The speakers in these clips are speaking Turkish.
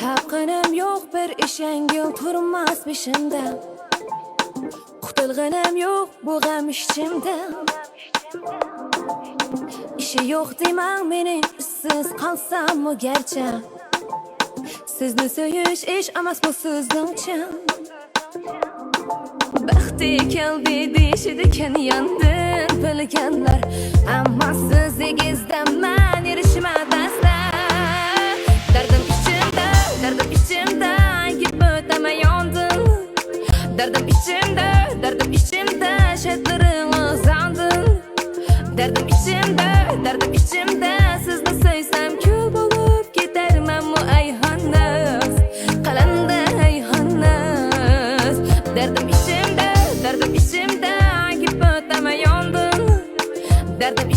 Tapqanim yok bir işengil turmas bişimde. Qutulganim yok bu gam içimde. İşi yok demang meni siz qalsam mı gerçi. Sizni söyüş iş emas bu sizningcha. Baxti keldi deyishdikan yandin bilganlar, ammo sizingizdan men erishmadaslar. Dardim ichimda yeb o'tamay yondim. Dardim ichimda shatlaringiz andin. Dardim ichimda sizni so'ysam kul bo'lib ketarman mu ayxonnas, qalanda ayxonnas. Dardim ichimda yeb o'tamay yondim. Dardim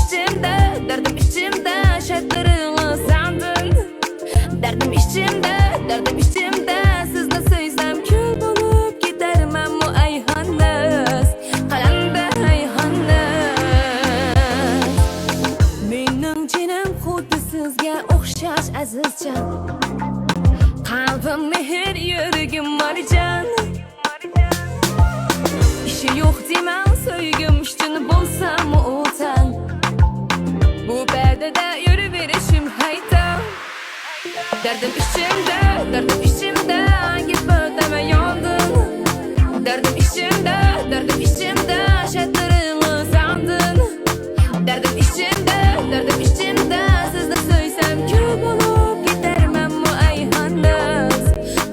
ichimda shatlaringiz andin. Dardim ichimda sizni so'ysam kul bo'lib ketarman mu ayxonnas, qalanda ayxonnas. Mening jinim xuddi sizga o'xshash azizjon. Qalbim mehr, yuragim marjon. İşi yo'q demang so'ygim ishtin bo'lsam o'tan. Bu perdada yuraverishim hayton. Dardim ichimda yeb o'tamay yondim. Dardim ichimda shatlaringiz andin. Dardim ichimda sizni so'ysam kul bo'lib ketarman mu ayxonnas,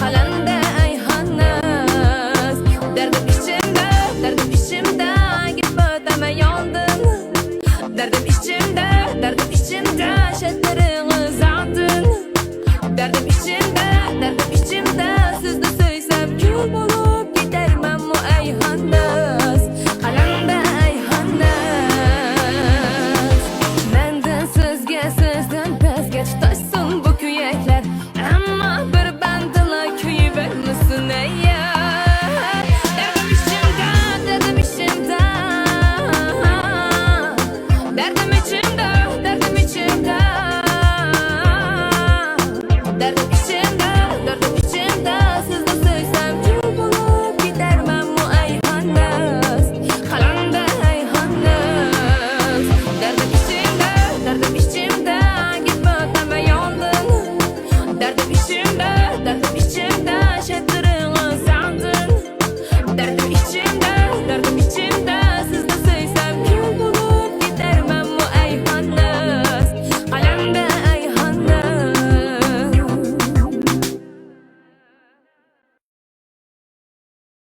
qalanda ayxonnas. Dardim ichimda yeb o'tamay yondim. Dardim ichimda shatlaringiz andin. Dardim ichimda sizni so'ysam kul bo'lib ketarman mu ayxonnas, qalanda ayxonnas. Mendan sizga, sizdan bizga tutashsin bu kuyaklar, ammo bir bandila kuyvermasin ayya. Dardim ichimda Dardim ichimda sizni so'ysam kul bo'lib ketarman mu ayxonnas, qalanda ayxonnas. Dardim ichimda yeb o'tamay yondim. Dardim ichimda